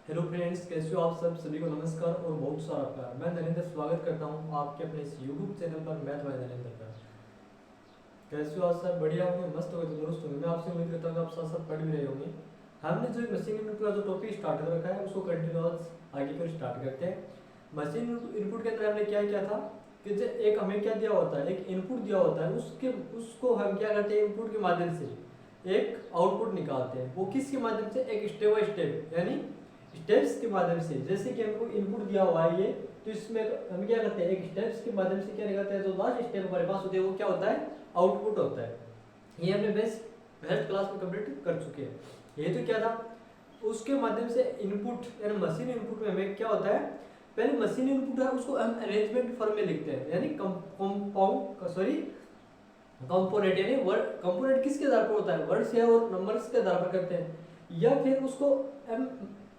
Hello friends, कैसे हो आप सब? सभी को नमस्कार और बहुत सारा प्यार। मैं नरेंद्र स्वागत करता हूं आपके अपने इस यूट्यूब चैनल पर मैथ बाय नरेंद्र का। कैसे हो आप सब? बढ़िया होंगे, मस्त होंगे, तंदुरुस्त होंगे। मैं आपसे उम्मीद करता हूं कि आप साथ साथ पढ़ भी रहे होंगे। हमने जो मशीन इनपुट का जो टॉपिक स्टार्ट कर रखा है उसको कंटिन्यूअस आगे कर स्टार्ट करते हैं। मशीन इनपुट के अंदर हमने क्या किया था कि जो एक हमें क्या दिया होता है, एक इनपुट दिया होता है, उसके उसको हम क्या करते हैं, इनपुट के माध्यम से एक आउटपुट निकालते हैं। वो किसके माध्यम से? एक स्टेप बाय स्टेप यानी स्टेप्स के माध्यम से। जैसे कि हमको इनपुट दिया हुआ है ये, तो इसमें हम क्या करते हैं, एक स्टेप्स के माध्यम से क्या निकालते हैं, जो लास्ट स्टेप हमारे पास होते हैं वो क्या होता है, आउटपुट होता है। ये हमने बेस्ट क्लास में कंप्लीट कर चुके हैं। ये तो क्या था, उसके माध्यम से इनपुट यानी मशीन इनपुट में हमें क्या होता है, पहले मशीन इनपुट है उसको हम अरेंजमेंट फॉर्म में लिखते हैं, यानी कंपोनेंट, यानी वर्ड कंपोनेंट किसके आधार पर होता है, वर्ड्स या और नंबर्स के आधार पर करते हैं। या फिर उसको हम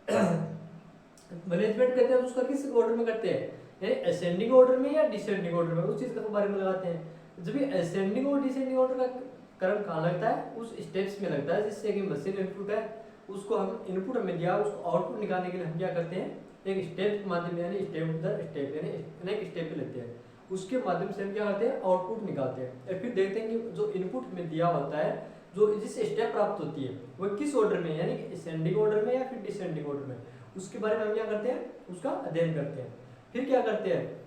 मैनेजमेंट करते हैं, उसका किस ऑर्डर में करते हैं, यानी असेंडिंग ऑर्डर में या डिसेंडिंग ऑर्डर में, उस चीज के बारे में लगाते हैं। जब ये असेंडिंग और डिसेंडिंग ऑर्डर का क्रम कहाँ लगता है, उस स्टेप्स में लगता है। जिससे कि मशीन इनपुट है उसको हम इनपुट हमें दिया, उसको आउटपुट निकालने के लिए हम क्या करते हैं, एक स्टेप के माध्यम यानी स्टेप दर स्टेप यानी अनेक स्टेप लेते हैं। उसके माध्यम से हम क्या करते हैं, आउटपुट निकालते हैं। और फिर देखते हैं कि जो इनपुट में दिया होता है, जो जिस स्टेप प्राप्त होती है वो किस ऑर्डर में, यानी असेंडिंग ऑर्डर में या फिर डिसेंडिंग ऑर्डर में, उसके बारे में हम क्या करते हैं, उसका अध्ययन करते हैं। फिर क्या करते हैं,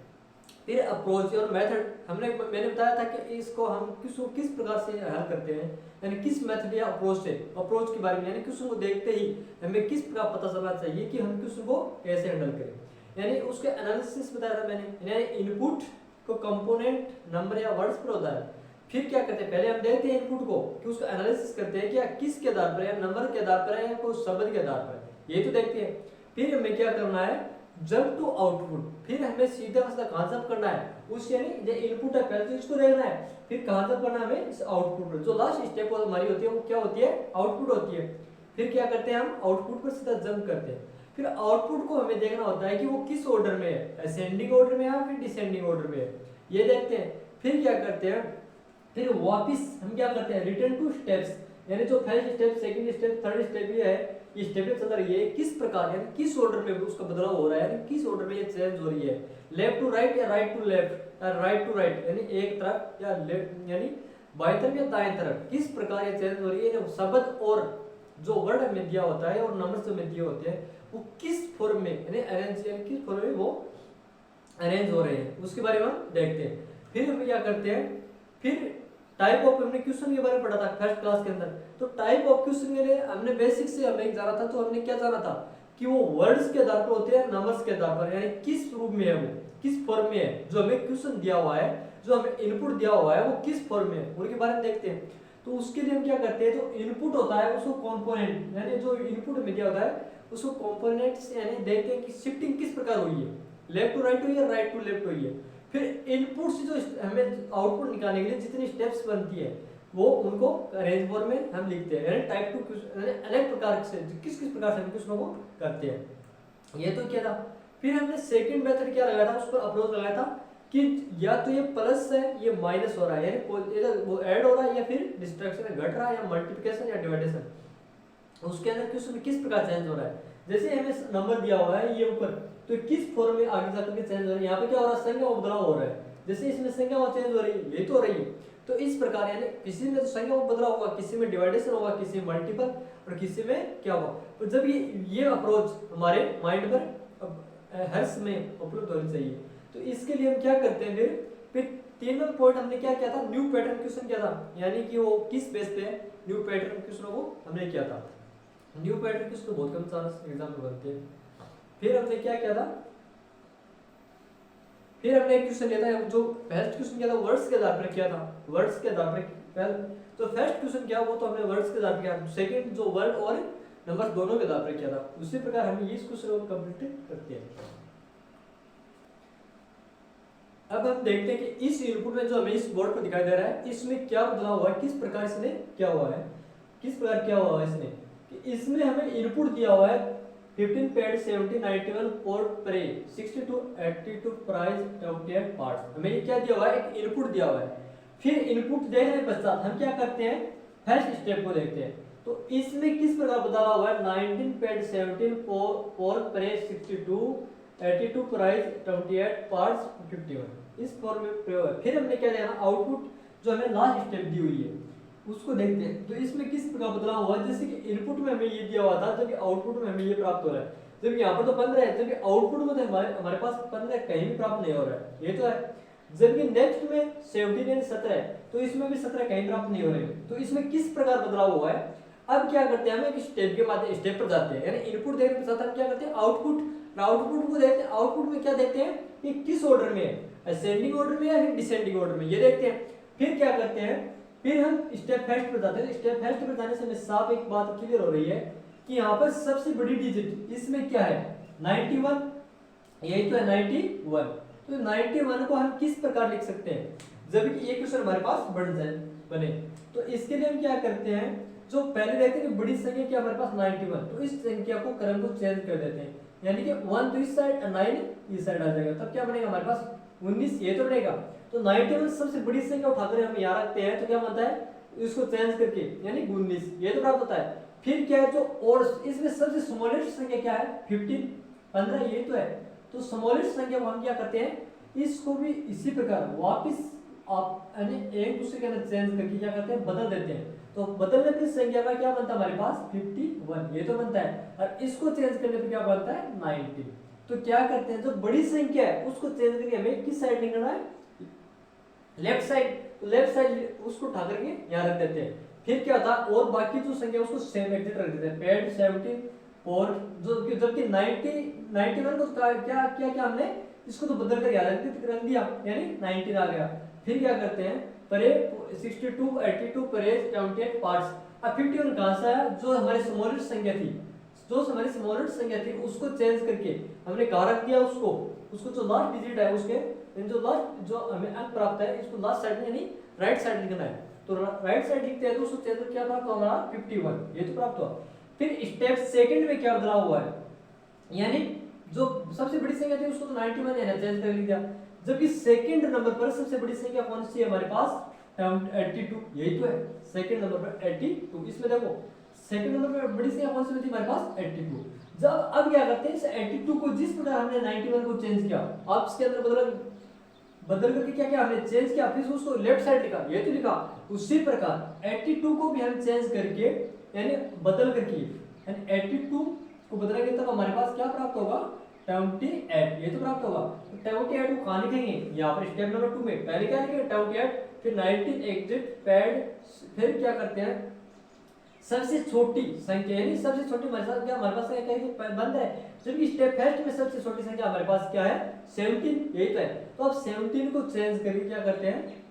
फिर अप्रोच और मेथड। मैंने बताया था कि इसको हम किस प्रकार से हल करते हैं, यानी किस मेथड या अप्रोच से, अप्रोच के बारे में, यानी क्वेश्चन को देखते ही हमें किस प्रकार पता चलना चाहिए कि हम क्वेश्चन को कैसे हैंडल करें। यानी उसके एनालिसिस बताया था मैंने, यानी इनपुट को कंपोनेंट नंबर या वर्ड्स पर होता है। फिर क्या करते हैं, पहले हम देखते हैं इनपुट को कि उसका एनालिसिस करते हैं कि किसके आधार पर है, नंबर के आधार पर है या कोई शब्द के आधार पर है, ये तो देखते हैं। फिर हमें क्या करना है, जंप टू आउटपुट। फिर हमें सीधा सीधा कहां जंप करना है, उस यानी जो इनपुट है पहले तो इसको देखना है, फिर कहां जंप करना है हमें, इस आउटपुट पर। जो लास्ट स्टेप हमारी होती है वो क्या होती है, आउटपुट होती है। फिर क्या करते हैं, हम आउटपुट पर सीधा जंप करते हैं। फिर आउटपुट को हमें देखना होता है कि वो किस ऑर्डर में है, असेंडिंग ऑर्डर में या फिर डिसेंडिंग ऑर्डर में है, ये देखते हैं। फिर क्या करते हैं, फिर वापिस हम क्या करते हैं, रिटर्न टू स्टेप्स, यानी जो first step, second step, third step ये है, ये स्टेप चल रही है, किस प्रकार यानी किस ऑर्डर में उसका बदलाव हो रहा है, यानी किस ऑर्डर में ये चेंज हो रही है, लेफ्ट टू राइट या राइट टू लेफ्ट या राइट टू राइट, यानी एक तरफ या लेफ्ट यानी बाएं तरफ या दाएं तरफ, किस प्रकार ये चेंज हो रही है। शब्द और जो वर्ड हमें दिया होता है और नंबर जो हमें दिए होते हैं वो किस फॉर्म में यानी अरेंज, यानी किस फॉर्म में वो अरेंज हो रहे हैं, उसके बारे में हम देखते हैं। फिर हम क्या करते हैं, फिर टाइप ऑफ, हमने क्वेश्चन के बारे में पढ़ा था फर्स्ट क्लास के अंदर। तो टाइप ऑफ क्वेश्चन के लिए हमने बेसिक से हमें जाना था, तो हमने क्या जाना था कि वो वर्ड्स के आधार पर होते हैं, नंबर्स के आधार पर, यानी किस रूप में है वो, किस फॉर्म में है, जो हमें क्वेश्चन दिया हुआ है, जो हमें इनपुट दिया हुआ है वो किस फॉर्म में है, उनके बारे में देखते हैं। तो उसके लिए हम क्या करते हैं, जो इनपुट होता है उसको कंपोनेंट, यानी जो इनपुट में दिया होता है उसको कंपोनेंट्स यानी देखते हैं कि शिफ्टिंग किस प्रकार हुई है, लेफ्ट टू राइट हुई है, राइट टू लेफ्ट हुई है। फिर इनपुट से जो हमें आउटपुट निकालने के लिए जितनी स्टेप्स बनती है वो उनको अरेंज फॉर्म में हम लिखते हैं, यानी टाइप टू क्वेश्चन, अनेक प्रकार से किस किस प्रकार से हम क्वेश्चनों को करते हैं। ये तो क्या था। फिर हमने सेकंड मेथड क्या लगाया था, उस पर अप्रोच लगाया था कि या तो ये प्लस है ये माइनस हो रहा है, यानी वो ऐड हो रहा है या फिर डिस्ट्रैक्शन घट रहा है या मल्टीप्लिकेशन या डिवाइडेशन, उसके अंदर क्वेश्चन किस प्रकार चेंज हो रहा है। जैसे हमें नंबर दिया हुआ है ये ऊपर, तो किस फॉर्म में आगे जाकर के चेंज हो रहा है, यहाँ पे क्या हो रहा है, संख्या में बदलाव हो रहा है, जैसे इसमें संख्या में चेंज हो रही है, ये तो हो रही है। तो इस प्रकार यानी किसी में तो संख्या में बदलाव होगा, किसी में डिवाइडेशन होगा, किसी में मल्टीपल और किसी में क्या होगा। तो जब ये अप्रोच हमारे माइंड पर हर समय उपलब्ध होनी चाहिए, तो इसके लिए हम क्या करते हैं, फिर तीन नंबर पॉइंट हमने क्या किया था, न्यू पैटर्न क्वेश्चन किया था, यानी कि वो किस बेस पे न्यू पैटर्न क्वेश्चनों को हमने किया था। न्यू पैटर्न क्वेश्चन बहुत कम चांस एग्जाम में बनते हैं। फिर हमने क्या किया था, फिर हमने एक क्वेश्चन लिया था, जो फर्स्ट क्वेश्चन किया था वर्ड्स के आधार पर किया था, वर्ड्स के आधार पर तो फर्स्ट क्वेश्चन क्या वो तो हमने वर्ड्स के आधार पर किया, सेकंड जो वर्ड और नंबर दोनों के आधार पर किया था। उसी प्रकार हम इस क्वेश्चन को कंप्लीट करते हैं। अब हम देखते हैं कि इस इनपुट में जो हमें इस बोर्ड पर दिखाई दे रहा है इसमें क्या बदलाव हुआ है, किस प्रकार इसने क्या हुआ है, किस प्रकार क्या हुआ है इसने, कि इसमें हमें इनपुट दिया हुआ है 15 paid 70 91 port pray 62 82 price 28 parts, हमें ये क्या दिया हुआ है, एक इनपुट दिया हुआ है। फिर इनपुट देखने के पश्चात हम क्या करते हैं, फर्स्ट स्टेप को देखते हैं तो इसमें किस प्रकार बदलाव हुआ है, 19 पेड 17 4 प्राइस 62 82 प्राइस 28 पार्ट्स 51 इस फॉर्म में प्रयोग है। फिर हमने क्या देखा, आउटपुट जो हमें लास्ट स्टेप दी हुई है उसको देखते हैं। तो इसमें किस प्रकार बदलाव हुआ, जैसे कि इनपुट में हमें ये दिया हुआ था, जबकि आउटपुट में हमें ये प्राप्त हो रहा है। जब यहाँ पर तो 15 है, जबकि आउटपुट में तो हमारे पास 15 कहीं भी प्राप्त नहीं हो रहा है, ये तो है। जबकि नेक्स्ट में 17 एंड 17 है, तो इसमें भी 17 कहीं प्राप्त नहीं हो रहे हैं। तो इसमें किस प्रकार बदलाव हुआ है, अब क्या करते हैं, हम एक स्टेप के बाद स्टेप पर जाते हैं, यानी इनपुट देखने के साथ हम क्या करते हैं, आउटपुट को देखते हैं। आउटपुट में क्या देखते हैं कि किस ऑर्डर में है, असेंडिंग ऑर्डर में या फिर डिसेंडिंग ऑर्डर में, ये देखते हैं। फिर क्या करते हैं, फिर हम स्टेप फर्स्ट पर जाते हैं। स्टेप फर्स्ट पर जाने से हमें साफ एक बात क्लियर हो रही है कि यहाँ पर सबसे बड़ी डिजिट इसमें क्या है, 91, यही तो है 91। तो 91 को हम किस प्रकार लिख सकते हैं, जब कि एक क्वेश्चन हमारे पास बने। तो इसके लिए हम क्या करते हैं, जो पहले देखते हैं कि बड़ी संख्या क्या हमारे पास 91, तो इस संख्या को क्रम को चेंज कर देते हैं, यानी कि 1 तो इस साइड 9 इस साइड आ जाएगा। तब क्या बनेगा हमारे पास 19, ये तो बनेगा। तो 91 सबसे बड़ी संख्या उठाकर हम यहाँ रखते हैं, तो क्या बनता है, इसको चेंज करके यानी 19, ये तो प्राप्त होता है। फिर क्या है, जो और इसमें सबसे स्मॉलेस्ट संख्या क्या है, 15, ये तो है। तो स्मॉलेस्ट संख्या को हम क्या करते हैं, इसको भी इसी प्रकार वापस आप यानी एक दूसरे के अंदर चेंज करके क्या करते हैं, बदल देते हैं। तो बदलने पर संख्या का क्या बनता है हमारे पास 51, ये तो बनता है। और इसको चेंज करने पर क्या बनता है 90। तो क्या करते हैं, जो बड़ी संख्या है उसको चेंज करके हमें किस साइड निकलना है, लेफ्ट साइड। तो लेफ्ट साइड उसको उठा करके यहाँ रख देते हैं। फिर क्या होता है, और बाकी जो संख्या उसको सेम एग्जिट रख देते हैं, पेड 70 और जो जबकि 91 को क्या हमने इसको तो बदल कर याद रख दिया, यानी 19 आ गया। फिर क्या करते हैं, परे 62 82 परे 28 पार्ट्स। अब 51 कहां से आया, जो हमारी स्मॉलेस्ट संख्या थी उसको चेंज करके हमने कहां रख दिया, उसको जो लास्ट डिजिट है उसके जो हमें अंक प्राप्त है, इसको लास्ट साइड में यानी राइट साइड लिखना है। तो राइट साइड लिखते हैं तो उसको चेंज क्या प्राप्त हुआ हमारा 51, ये तो प्राप्त हुआ। फिर स्टेप सेकंड में क्या बदलाव हुआ है, यानी जो सबसे बड़ी संख्या थी उसको तो 91 यानी चेंज कर लिया, जबकि सेकंड नंबर पर सबसे बड़ी संख्या कौन सी है हमारे पास 82, यही तो है। सेकंड नंबर पर 82, इसमें देखो सेकंड नंबर पर बड़ी संख्या कौन सी थी हमारे पास 82। जब अब क्या करते हैं, इस 82 को जिस प्रकार हमने 91 को चेंज किया, अब इसके अंदर बदल करके क्या हमने चेंज किया, फिर उसको लेफ्ट साइड लिखा, ये तो लिखा। उसी प्रकार 82 को भी हम चेंज करके यानी बदल करके यानी 82 को बदलेंगे तब हमारे पास क्या प्राप्त होगा 28, ये तो प्राप्त होगा। तो 28 को कहां लिखेंगे, यहाँ पर स्टेप नंबर 2 में पहले क्या लिखेंगे 28, फिर 19 एग्जिट पैड, फिर क्या करते हैं सबसे छोटी संख्या, यानी सबसे छोटी हमारे पास क्या बंद है, जबकि स्टेप फर्स्ट में सबसे छोटी संख्या हमारे पास क्या है 17, यही तो है। तो अब 17 को चेंज करके क्या करते हैं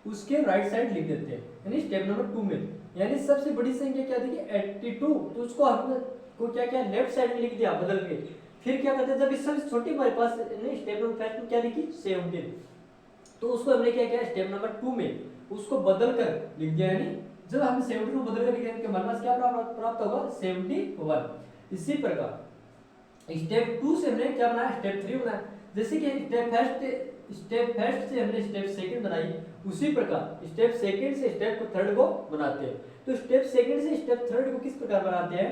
उसके राइट साइड लिख देते हैं, यानी स्टेप नंबर 2 में। यानी सबसे बड़ी संख्या क्या थी 82, तो उसको हमने को क्या लेफ्ट साइड में लिख दिया बदल के। फिर क्या करते हैं, जब सबसे छोटी हमारे पास स्टेप नंबर फर्स्ट में क्या लिखी 17, तो उसको हमने क्या किया स्टेप नंबर 2 में उसको बदल कर लिख दिया, यानी जब हम 70 को बदल कर लिखेंगे हमारे पास क्या प्राप्त होगा 71। इसी प्रकार स्टेप 2 से हमने क्या बनाया स्टेप 3 बनाया, जैसे कि स्टेप फर्स्ट से हमने स्टेप सेकंड बनाई, उसी प्रकार स्टेप सेकंड से स्टेप थर्ड को बनाते हैं। तो स्टेप सेकंड से स्टेप थर्ड को किस प्रकार बनाते हैं,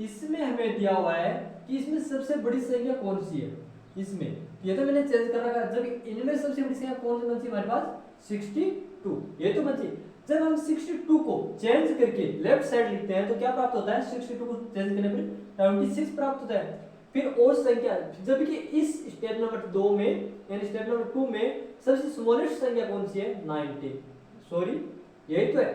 इसमें हमें दिया हुआ है कि इसमें सबसे बड़ी संख्या कौन सी है, इसमें ये तो मैंने चेंज कर रखा, जब इनमें सबसे बड़ी संख्या कौन सी बनती है हमारे पास 62, ये तो बनती। जब हम 62 को चेंज करके लेफ्ट साइड लिखते हैं तो क्या प्राप्त होता है 62 को चेंज करने पर 26 प्राप्त होता है। फिर और संख्या, जबकि इस स्टेप नंबर 2 में यानी स्टेप नंबर 2 में सबसे स्मॉलेस्ट संख्या कौन सी है 90, सॉरी यही तो है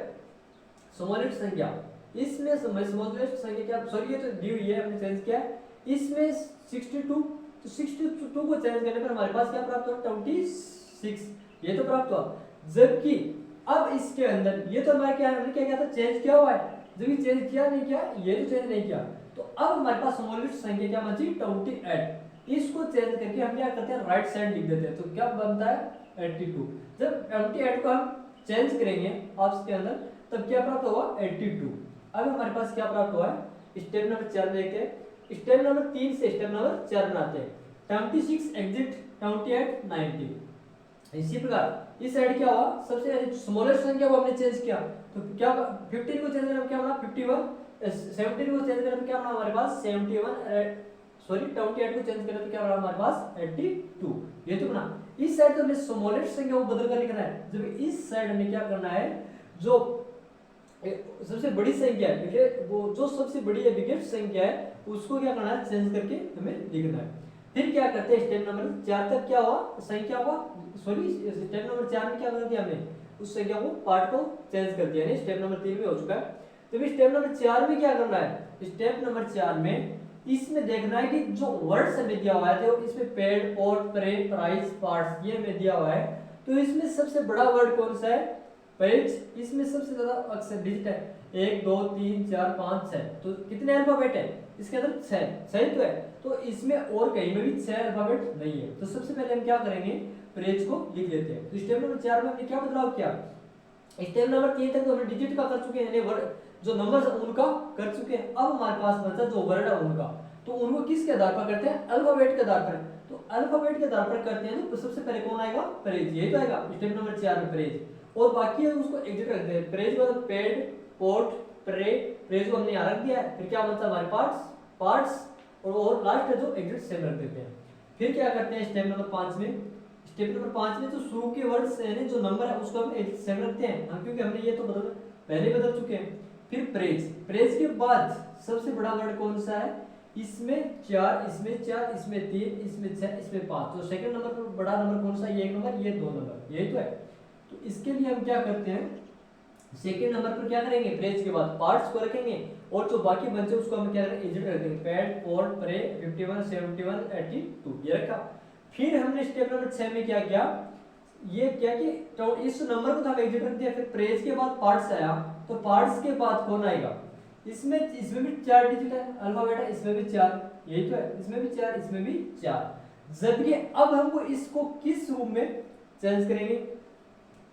स्मॉलेस्ट संख्या। इसमें स्मॉलेस्ट संख्या क्या, सॉरी ये तो दी हुई है हमने चेंज किया, इसमें 62, तो 62 को चेंज करने पर हमारे पास क्या प्राप्त हुआ 26, ये तो प्राप्त हुआ। जबकि अब इसके अंदर ये तो हमारे क्या हमने क्या किया था चेंज किया हुआ है, जब ये चेंज किया नहीं किया, ये तो चेंज नहीं किया, तो अब हमारे पास स्मॉलेस्ट संख्या क्या बची 28। इसको चेंज करके हम क्या करते हैं राइट साइड लिख देते हैं, तो क्या बनता है 82। जब 28 को हम चेंज करेंगे ऑप्शन के अंदर तब क्या प्राप्त होगा 82। अब हमारे पास क्या प्राप्त हुआ है स्टेप नंबर 4 देखते हैं। स्टेप नंबर 3 से स्टेप नंबर 4 बनाते हैं, 26 एग्जिट 28 90। इसी प्रकार इस साइड क्या हुआ सबसे स्मॉलेस्ट संख्या को हमने चेंज किया, तो क्या 15 को चेंज करना क्या बना 51, 17 को चेंज करना तो क्या बना हमारे पास 71, सॉरी 28 को चेंज करना तो क्या बना हमारे पास 82, ये तो बना। इस साइड तो हमें स्मॉलेस्ट संख्या को बदल कर लिखना है, जब इस साइड हमें क्या करना है जो सबसे बड़ी संख्या है, ठीक है, वो जो सबसे बड़ी है बिगेस्ट संख्या है उसको क्या करना है चेंज करके हमें लिखना है। फिर क्या करते हैं स्टेप नंबर 4 तक क्या हुआ संख्या हुआ, सॉरी स्टेप नंबर 4 में क्या कर दिया हमने उस संख्या को पार्ट को चेंज कर दिया, नहीं स्टेप नंबर 3 में हो चुका है। तो भी स्टेप नंबर 4 में क्या करना है, स्टेप नंबर 4 में इसमें देखना है कि जो वर्ड्स हमें दिया हुआ है, जो इसमें paid port pray price parts ये हमें दिया हुआ है, तो इसमें सबसे बड़ा वर्ड कौन सा है पेज, इसमें सबसे ज्यादा अक्षर डिजिट है 1 2 3 4 5 6, तो कितने अल्फाबेट है इसके अंदर 6, सही तो है, तो इसमें और कहीं में भी 6 अल्फाबेट नहीं है। तो सबसे पहले हम क्या करेंगे पेज को लिख लेते हैं। तो स्टेप नंबर 4 में हमने क्या बदलाव किया, स्टेप नंबर 3 तक तो हमने डिजिट का कर चुके हैं, वर्ड जो नंबर्स उनका कर चुके हैं। अब हमारे पास बचा जो वर्ड है उनका, तो उनको किसके आधार पर करते हैं अल्फाबेट के आधार पर, तो अल्फाबेट के आधार पर करते हैं तो सबसे पहले कौन आएगा परेज, यही तो आएगा स्टेप नंबर 4 में परेज, और बाकी है उसको एग्जिट रखते हैं। परेज मतलब पेड पोर्ट प्रे, परेज को हमने यहाँ रख दिया है, फिर क्या बनता है हमारे पार्ट्स और लास्ट है जो एग्जिट सेम रख देते हैं। फिर क्या करते हैं स्टेप नंबर 5 में, स्टेप नंबर 5 में जो शुरू के वर्ड्स यानी जो नंबर है उसको हम एग्जिट सेम रखते हैं हम, क्योंकि हमने ये तो पहले बदल चुके हैं। फिर प्रेज के बाद सबसे बड़ा वर्ड कौन सा है, इसमें 4 इसमें 4 इसमें 3 इसमें 6 इसमें 5, तो सेकंड नंबर पर बड़ा नंबर कौन सा, ये 1 नंबर ये 2 नंबर, यही तो है। तो इसके लिए हम क्या करते हैं सेकंड नंबर पर क्या करेंगे प्रेज के बाद पार्ट्स को रखेंगे, और जो बाकी बचे उसको हम क्या करेंगे एग्जिट रख देंगे, पैड पोर्ट प्रे 51 71 82 ये रखा। फिर हमने स्टेप नंबर 6 में क्या किया, ये क्या कि तो इस नंबर को तो हम एग्जिट रख दिया, फिर प्रेज के बाद पार्ट्स आया, तो पार्ट्स के बाद कौन आएगा, इसमें भी 4 डिजिट है अल्फाबेट है, इसमें भी 4, यही तो है, इसमें भी 4 इसमें भी 4, जबकि अब हमको इसको किस रूप में चेंज करेंगे,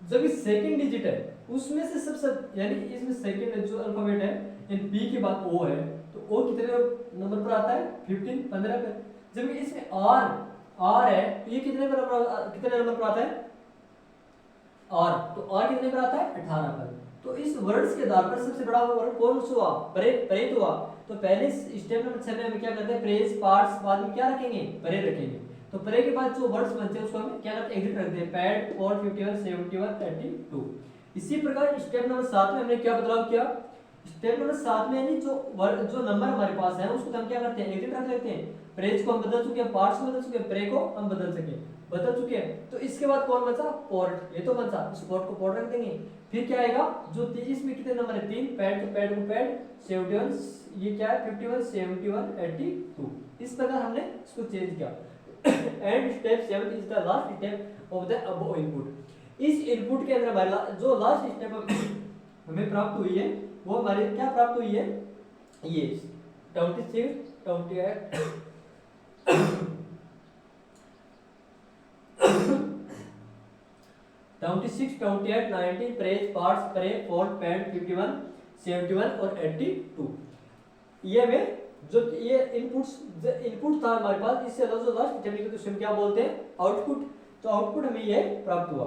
जब इस सेकंड डिजिट है उसमें से सबसे यानी इसमें सेकंड जो अल्फाबेट है इन पी के बाद ओ है, तो ओ कितने नंबर पर आता है 15 पे, जबकि इसमें आर है तो ये कितने नंबर पर आता है आर, तो आर कितने पर आता है 18 पर। तो इस वर्ड्स के आधार पर सबसे बड़ा वर्ड कौन सा हुआ परेज हुआ। तो पहले स्टेप नंबर 6 में हम क्या करते हैं प्रेज पार्ट्स, बाद में क्या रखेंगे परे रखेंगे, तो परे के बाद जो वर्ड्स बनते हैं उसको हम क्या करते हैं एग्जिट रखते हैं, पैड पोर्ट 51 71 32। इसी प्रकार स्टेप नंबर 7 में हमने क्या बदलाव किया, स्टेप नंबर 7 में यानी जो नंबर हमारे पास है उसको हम क्या करते हैं एग्जिट रख लेते हैं, प्रेज को हम बदल चुके हैं, पार्ट्स को बदल चुके हैं, प्रे को हम बदल चुके हैं। तो इसके बाद कौन बचा पोर्ट, ये तो बचा, इस पोर्ट को पोर्ट रख देंगे। फिर क्या आएगा जो इसमें कितने नंबर है 3, पैड तो पैड को पैड 71, ये क्या है 51 71 82, इस प्रकार हमने इसको चेंज किया। And step 7 is the last step of the above input. इस इनपुट के अंदर हमारे जो लास्ट स्टेप हमें प्राप्त हुई है वो हमारे क्या प्राप्त हुई है, ये 26 28 26 28 90 praise parts pray port pad 51 71 और 82, ये में जो ये इनपुट था हमारे पास, इससे अलग जो लास्ट टेक्निकल क्वेश्चन क्या बोलते हैं आउटपुट, तो आउटपुट हमें ये प्राप्त हुआ।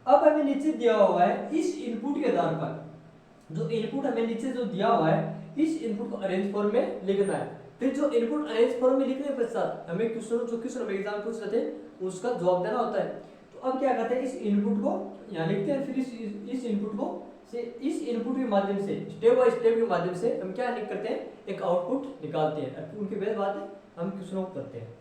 अब हमें नीचे दिया हुआ है इस इनपुट के आधार पर, जो इनपुट हमें नीचे जो दिया हुआ है इस इनपुट को अरेंज फॉर्म में लिखना है। फिर जो इनपुट अरेंज फॉर्म में लिखने के पश्चात हमें क्वेश्चन में एग्जाम पूछ रहे थे उसका जवाब देना होता है। तो अब क्या करते हैं इस इनपुट को यहाँ लिखते हैं, फिर इस इनपुट को इस इनपुट के माध्यम से स्टेप बाय स्टेप के माध्यम से हम क्या करते हैं एक आउटपुट निकालते हैं, उनके बाद हम क्वेश्चनों को करते हैं।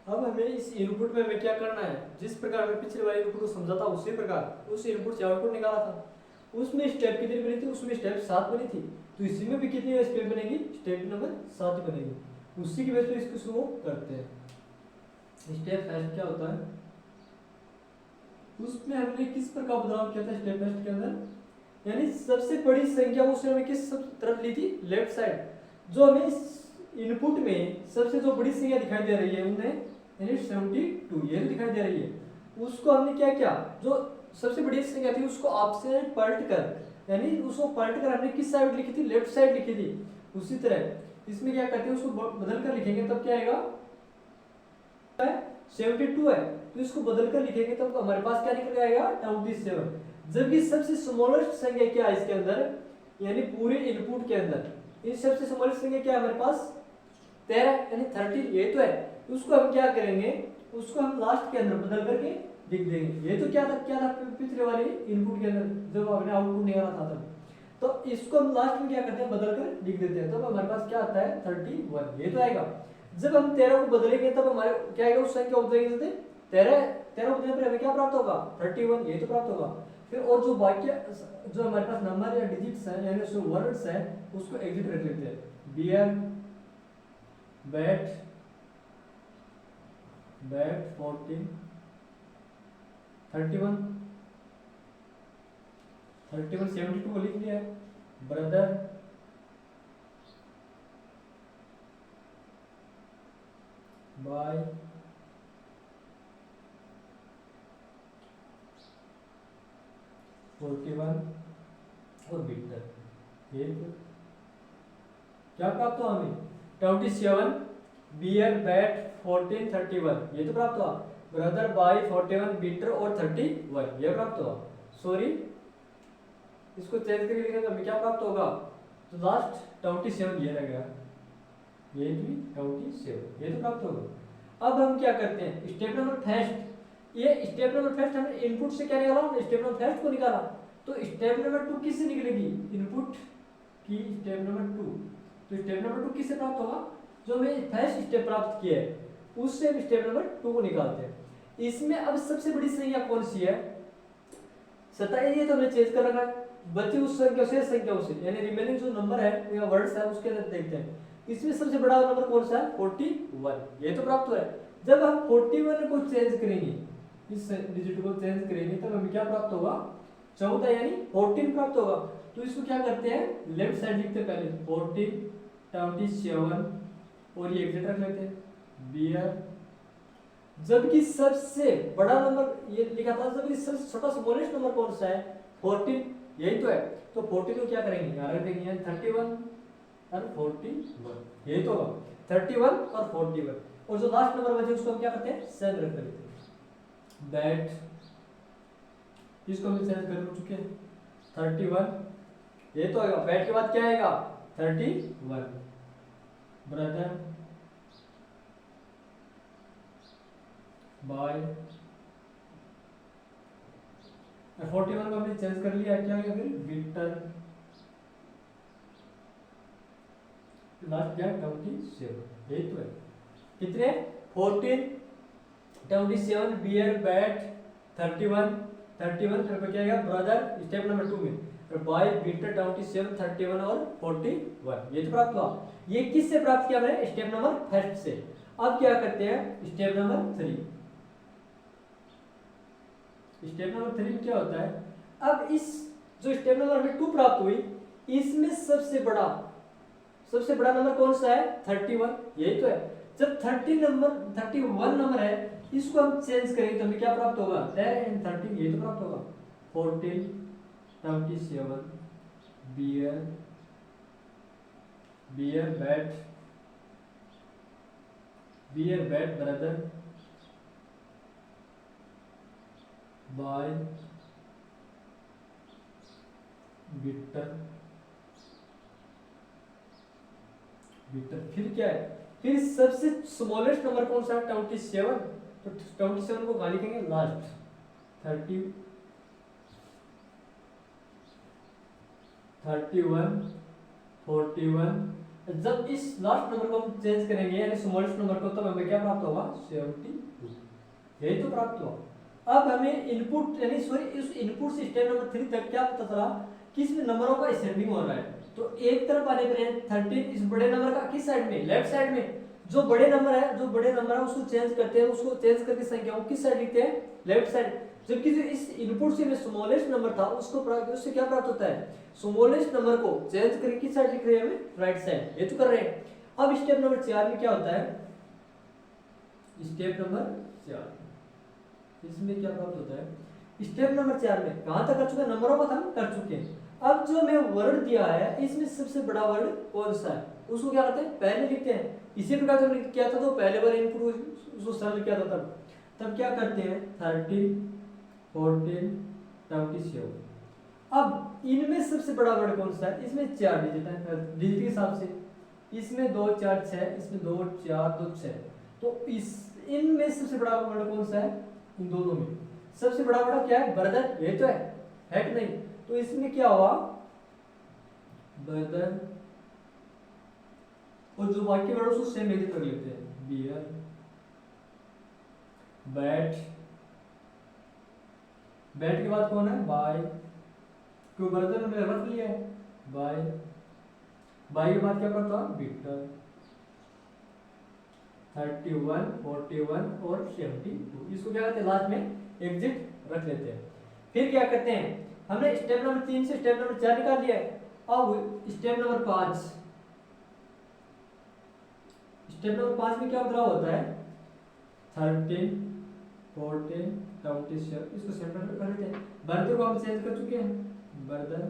अब हमें इस इनपुट में हमें क्या करना है, जिस प्रकार मैं पिछले वाले इनपुट को समझा था उसी प्रकार उस इनपुट से आउटपुट निकाला था, उसमें स्टेप कितनी बनी थी, उसमें स्टेप 7 बनी थी, तो इसी में भी कितनी स्टेप बनेगी, स्टेप नंबर 7 बनेगी। उसी की बेस पर इसको शुरू करते हैं। स्टेप फर्स्ट क्या होता है, उसमें हमने किस प्रकार बदलाव किया था स्टेप फर्स्ट के अंदर, यानी सबसे बड़ी संख्या उसने हमें किस तरफ ली थी, लेफ्ट साइड। जो हमें इनपुट में सबसे जो बड़ी संख्या दिखाई दे रही है उन्हें यानी 72 ये दिखाई दे रही है, उसको हमने क्या किया, जो सबसे बड़ी संख्या थी उसको आपसे पलट कर यानी उसको पलट कर हमने किस साइड लिखी थी, लेफ्ट साइड लिखी थी। उसी तरह इसमें क्या करते हैं, उसको बदल कर लिखेंगे तब क्या आएगा, 72 है, तो इसको बदल कर लिखेंगे तब हमारे पास क्या निकल आएगा 27। जबकि सबसे स्मॉलेस्ट संख्या क्या है इसके अंदर, यानी पूरे इनपुट के अंदर इस सबसे स्मॉलेस्ट संख्या क्या है हमारे पास 13 यानी 13 ये तो है, उसको हम क्या करेंगे, उसको हम लास्ट के अंदर बदल करके लिख देंगे। ये तो क्या था पिछले वाले इनपुट के अंदर जब आपने आउटपुट निकाला था तब, तो इसको हम लास्ट में क्या करते हैं, बदल कर लिख देते हैं, तब हमारे पास क्या आता है 31 ये तो आएगा। जब हम 13 को बदलेंगे तब हमारे क्या आएगा, उस संख्या बदलेंगे 13 बदलने पर हमें क्या प्राप्त होगा 31 ये तो प्राप्त होगा। फिर और जो बाकी जो हमारे पास नंबर या डिजिट्स हैं यानी जो वर्ड्स हैं उसको एग्जिट रख लेते हैं, बियर बैट 14 31 72 को लिख लिया, ब्रदर बाय 41 और विक्टर ये तो क्या प्राप्त हुआ हमें 27 बियर बैट 14 31 ये तो प्राप्त हुआ, ब्रदर बाय 41 बीटर और 31 ये प्राप्त हुआ। सॉरी इसको चेंज करके लिखने पर हमें क्या प्राप्त होगा, तो लास्ट 27 ये रह गया, ये भी 27 ये तो प्राप्त होगा। अब हम क्या करते हैं स्टेप नंबर फर्स्ट, ये स्टेप नंबर फर्स्ट हमने इनपुट से क्या निकाला, स्टेप नंबर फर्स्ट को निकाला, तो स्टेप नंबर 2 किससे निकलेगी, इनपुट की स्टेप नंबर 2, तो स्टेप नंबर 2 किससे प्राप्त होगा, जो हमें फर्स्ट स्टेप प्राप्त किया है उससे हम स्टेप नंबर 2 को निकालते हैं। इसमें अब सबसे बड़ी संख्या कौन सी है 27, ये तो हमने चेंज कर रखा है, बची उस संख्या से संख्या से यानी रिमेनिंग जो नंबर है या वर्ड्स है उसके अंदर देखते हैं। इसमें सबसे बड़ा नंबर कौन सा है 41 ये तो प्राप्त हुआ है। जब हम 41 को चेंज करेंगे, इस डिजिट को चेंज करेंगे तब हमें क्या प्राप्त होगा 14 यानी 14 प्राप्त होगा। तो इसको क्या करते हैं लेफ्ट साइड लिखते हैं पहले 14 27 और ये एग्जिट रख लेते हैं बियर, जबकि सबसे बड़ा नंबर ये लिखा था, जबकि सबसे छोटा स्मॉलेस्ट नंबर कौन सा है 14 यही तो है, तो 14 को क्या करेंगे यहाँ रख देंगे 31 और 41 यही तो होगा 31 और 41, और जो लास्ट नंबर बचे उसको हम क्या करते हैं 7 रख देते हैं बैट, इसको हम चेंज कर चुके हैं 31 ये तो आएगा, बैट के बाद क्या आएगा 31, ब्रदर बाय 41 को हमने चेंज कर लिया, क्या आएगा फिर विक्टर, लास्ट क्या 27 यही तो है, कितने 14 27 बियर बैट 31 फिर क्या आएगा ब्रदर स्टेप नंबर 2 में, फिर बाय बीटर 27 31 और 41 ये तो प्राप्त हुआ। ये किससे प्राप्त किया मैंने स्टेप नंबर फर्स्ट से। अब क्या करते हैं स्टेप नंबर 3, स्टेप नंबर 3 में क्या होता है, अब इस जो स्टेप नंबर हमें 2 प्राप्त हुई इसमें सबसे बड़ा नंबर कौन सा है 31 यही तो है। जब 31 नंबर है इसको हम चेंज करेंगे तो हमें क्या प्राप्त होगा 10 and 13 ये तो प्राप्त होगा 14 27 bear bat brother by Victor, फिर क्या है, फिर सबसे स्मॉलेस्ट नंबर कौन सा है 27, तो 27 को कहाँ लिखेंगे लास्ट 31 41 41 जब इस लास्ट नंबर को हम चेंज करेंगे यानी स्मॉलेस्ट नंबर को, तब हमें क्या प्राप्त होगा 72, यही तो प्राप्त हुआ। अब हमें इनपुट यानी सॉरी इस इनपुट से स्टेप नंबर 3 तक क्या पता चला कि इसमें नंबरों का असेंडिंग हो रहा है। तो एक तरफ आने पर 13 इस बड़े नंबर का किस साइड में, लेफ्ट साइड में। जो बड़े नंबर है उसको चेंज करते हैं, उसको चेंज करके संख्याओं किस साइड लिखते हैं, लेफ्ट साइड। जबकि जो इस इनपुट से में स्मॉलेस्ट नंबर था उससे क्या प्राप्त होता है, स्मॉलेस्ट नंबर को चेंज करके किस साइड लिख रहे हैं, हमें राइट साइड, ये तो कर रहे हैं। अब स्टेप नंबर 4 में क्या होता है, स्टेप नंबर 4 इसमें क्या प्राप्त होता है, स्टेप नंबर 4 में कहां तक कर चुके हैं, नंबरों को हम कर चुके हैं। अब जो मैं वर्ड दिया है इसमें सबसे बड़ा वर्ड कौन सा है, उसको क्या करते हैं, पहले लिखते हैं। इसी प्रकार से हमने किया था, तो पहले बार इनपुट उसको सरल किया था, तब क्या करते हैं 13 14 27। अब इनमें सबसे बड़ा वर्ड कौन सा है, इसमें 4 डिजिट है डिजिट के हिसाब से, इसमें 2 4 6, इसमें 2 4 2 6। तो इस इनमें सबसे बड़ा वर्ड कौन सा है, इन दोनों में सबसे बड़ा वर्ड क्या है, ब्रदर, ये तो है कि नहीं। तो इसमें क्या हुआ, ब्रदर, और जो बाकी वर्ड उसको सेम एग्जिट कर लेते हैं, बियर, बैट, बैट के बाद कौन है, बाय, क्यों ब्रदर हमने रख लिया है, बाय, बाय के बाद क्या करता है, बिटर, 31 41 और 72, इसको क्या करते हैं लास्ट में एग्जिट रख लेते हैं। फिर क्या करते हैं, हमने स्टेप नंबर 3 से स्टेप नंबर 4 निकाल लिया है। अब स्टेप नंबर 5, स्टेप नंबर 5 में क्या बदलाव होता है, 13 14 27, इसको सेंटर में कर लेते हैं। बर्दर को हम चेंज कर चुके हैं, बर्दर।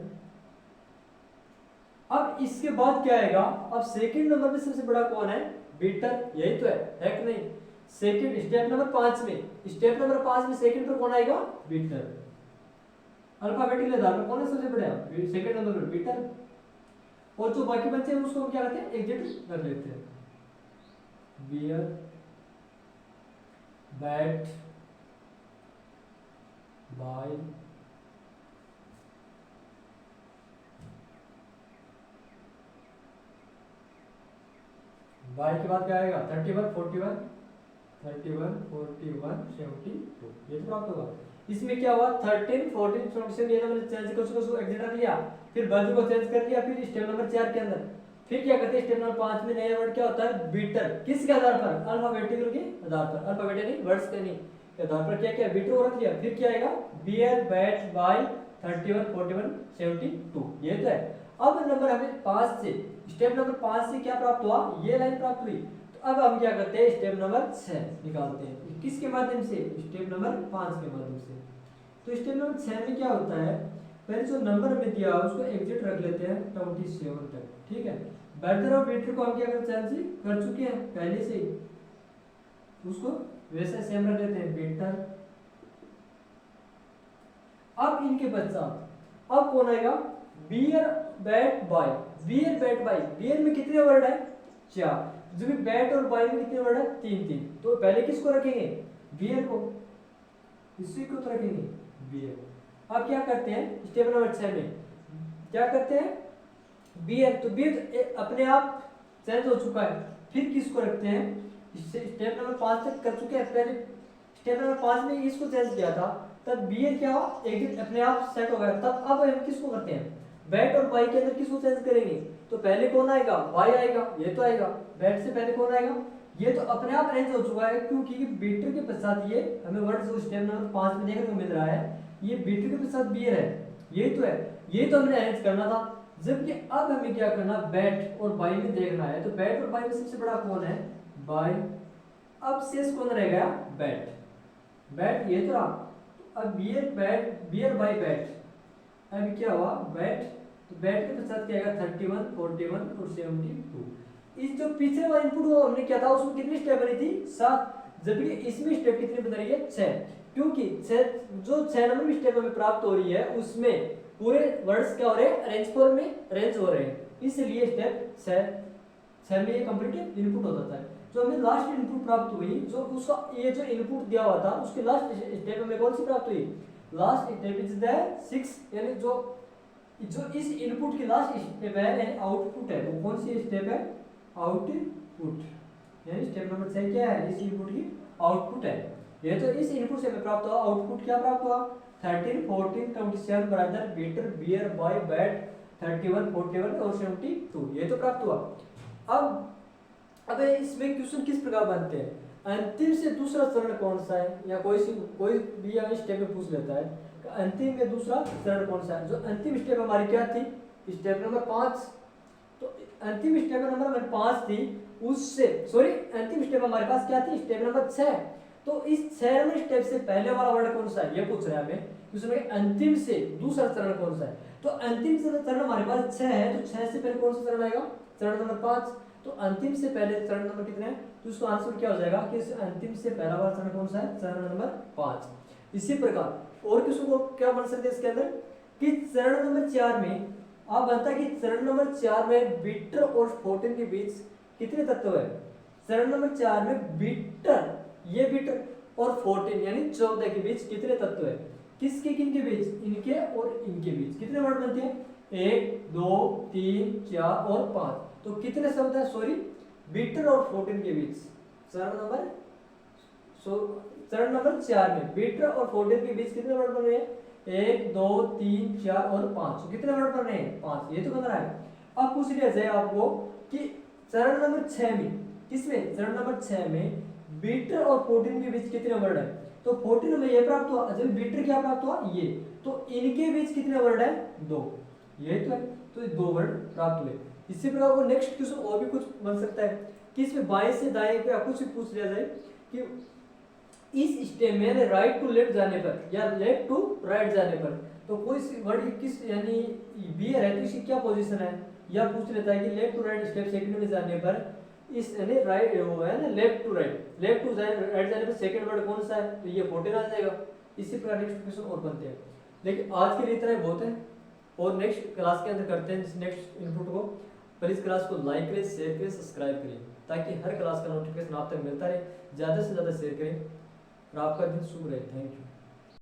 अब इसके बाद क्या आएगा, अब सेकंड नंबर में सबसे बड़ा कौन है, बीटर, यही तो है कि नहीं। सेकंड स्टेप नंबर 5 में, स्टेप नंबर 5 में सेकंड पर कौन आएगा, बीटर। अल्फाबेटिकल आधार पर कौन है सबसे बड़ा, सेकंड नंबर पर बीटर। और जो बाकी बच्चे हैं उसको हम क्या करते हैं, एग्जिट कर लेते हैं, बियर, बैट, बाय, बाय के बाद क्या आएगा, 31 41 31 41 72, ये तो प्राप्त होगा। इसमें क्या हुआ, 13 14 27 ये हमने चेंज कर उसको एग्जिट रख लिया, फिर वैल्यू को चेंज कर लिया, फिर स्टेप नंबर 4 के अंदर फिर क्या करते हैं, स्टेप नंबर 5 में नया वर्ड क्या होता है, बीटर, किसके आधार पर, अल्फाबेटिकल के आधार पर, अल्फाबेटिकल नहीं वर्ड्स के नहीं के आधार पर क्या क्या बीटर को रख लिया। फिर क्या आएगा, बियर, बैट, बाय, 31 41 72, ये तो है। अब नंबर हमें 5 से, स्टेप नंबर 5 से क्या प्राप्त हुआ, ये लाइन प्राप्त हुई। तो अब हम क्या करते हैं, स्टेप नंबर 6 निकालते हैं, किसके माध्यम से, स्टेप नंबर 5 के माध्यम से। तो स्टेप नंबर 6 में क्या होता है, पहले जो नंबर हमें दिया उसको एग्जिट रख लेते हैं 27 तक, ठीक है। बैटर और बीटर को हम क्या कर चुके हैं पहले से ही, उसको वैसे सेम रख लेते हैं, बीटर। अब इनके पश्चात अब कौन आएगा, bear, bat, by, bear, bat, by. Bear में कितने वर्ड है, 4, जो भी बैट और बाय में कितने वर्ड है, 3 3। तो पहले किसको रखेंगे, बियर को, इसी को तो रखेंगे, बियर। अब क्या करते हैं, स्टेप नंबर 6 में क्या करते हैं, बियर, तो बियर अपने आप चेंज हो चुका है। फिर किसको रखते हैं, स्टेप नंबर 5 तक कर चुके हैं, पहले स्टेप नंबर 5 में इसको चेंज किया था, तब बियर क्या हुआ, एक अपने आप सेट हो गया। तब अब हम किसको करते हैं, बैट और बाई के अंदर किसको चेंज करेंगे, तो पहले कौन आएगा, बाई आएगा, ये तो आएगा। बैट से पहले कौन आएगा, ये तो अपने आप अरेंज हो चुका है, क्योंकि बीटर के पश्चात ये हमें वर्ड जो स्टेप नंबर 5 में देखने को मिल रहा है, ये बीटर के पश्चात बियर है, ये तो है, ये तो हमने अरेंज करना था। जबकि अब हमें क्या करना, बैट और बाई में देखना है, तो बैट और बाई में सबसे बड़ा कौन है, बाई। अब शेष कौन रह गया, बैट, बैट ये तो रहा। अब bear, bat, bear, by, bat. अब क्या हुआ, बैट, तो बैट के पश्चात क्या आएगा, 31 41 और 72। इस जो पीछे वाला इनपुट वो हमने किया था उसमें कितनी स्टेप बनी थी, 7, जबकि इसमें स्टेप कितनी बन रही है, 6। क्योंकि 6 नंबर की स्टेप हमें प्राप्त हो रही है उसमें पूरे वर्ड्स क्या हो रहे हैं, अरेंज फॉर्म में अरेंज हो रहे हैं, इसलिए स्टेप 6 में ये कंप्लीट इनपुट हो जाता है। जो हमें लास्ट इनपुट प्राप्त हुई, जो उसका ये जो इनपुट दिया हुआ था उसके लास्ट स्टेप में कौन सी प्राप्त हुई, लास्ट स्टेप इज द 6, यानी जो जो इस इनपुट की लास्ट स्टेप है यानी आउटपुट है, वो कौन सी स्टेप है? आउटपुट, यानी स्टेप नंबर 6 क्या है? इस इनपुट की आउटपुट है। ये तो इस इनपुट से प्राप्त हुआ, आउटपुट क्या प्राप्त हुआ? 13, 14, 27 बराबर बीटर, बियर, बॉय, बैट, 31, 41 और 72, ये तो प्राप्त हुआ। अब इसमें क्वेश्चन किस प्रकार बनते हैं? अंतिम से दूसरा चरण कौन सा है, या कोई भी हमें स्टेप में पूछ लेता है अंतिम में दूसरा चरण कौन सा है। जो अंतिम स्टेप हमारी क्या थी? Step number 5। तो अंतिम स्टेप नंबर 5 थी, उससे सॉरी अंतिम स्टेप हमारे पास क्या थी? Step number 6। तो इस 6 नंबर स्टेप से पहले वाला वर्ड कौन सा है, ये पूछ रहा है हमें। उसमें अंतिम से दूसरा चरण कौन सा है? तो अंतिम से चरण हमारे पास 6 है, तो 6 से पहले कौन सा चरण आएगा? चरण नंबर 5। तो अंतिम से पहले चरण नंबर कितने हैं? तो इसका आंसर क्या हो जाएगा कि इस अंतिम से पहला वाला चरण कौन सा है? चरण नंबर 5। इसी प्रकार और किसी को क्या बन सकते हैं इसके अंदर कि चरण नंबर 4 में आप बनता है कि चरण नंबर 4 में बीटर और 14 के बीच कितने तत्व है? चरण नंबर 4 में बीटर, ये बीटर और 14 यानी 14 के बीच कितने तत्व है? किसके किनके बीच? इनके और इनके बीच। कितने वर्ड बनते हैं? 1, 2, 3, 4 और 5। तो कितने शब्द है? सॉरी बीटर और 14 के बीच चरण नंबर 4 में बीटर और 14 के बीच कितने वर्ड बन रहे हैं? 1, 2, 3, 4 और 5। तो कितने वर्ड बन रहे हैं? 5, ये तो बन रहा है। अब पूछ लिया जाए आपको कि चरण नंबर 6 में, किसमें? चरण नंबर 6 में बीटर और 14 के बीच कितने वर्ड है? तो 14 में ये प्राप्त हुआ, जब बीटर क्या प्राप्त हुआ? ये। तो इनके बीच कितने वर्ड है? 2, ये तो है। तो ये 2 वर्ड प्राप्त हुए। इसी प्रकार वो नेक्स्ट क्वेश्चन और भी कुछ बन सकता है कि इसमें बाएं से दाएं पे कुछ भी पूछ लिया जाए कि इस स्टेप में राइट टू लेफ्ट जाने पर या लेफ्ट टू राइट जाने पर तो कोई सी वर्ड किस यानी बियर है तो इसकी क्या पोजीशन है, या पूछ लेता है कि left to right step second में जाने पर इस यानी राइट वो है ना लेफ्ट टू राइट राइट जाने पर सेकंड वर्ड कौन सा है? तो ये 14 आ जाएगा। इसी प्रकार नेक्स्ट क्वेश्चन और बनते हैं, लेकिन आज के लिए इतना ही बहुत है और नेक्स्ट क्लास के अंदर करते हैं नेक्स्ट इनपुट को। प्लीज क्लास को लाइक करें, शेयर करें, सब्सक्राइब करें ताकि हर क्लास का नोटिफिकेशन आप तक मिलता रहे। ज़्यादा से ज़्यादा शेयर करें और आपका दिन शुभ रहे। Thank you.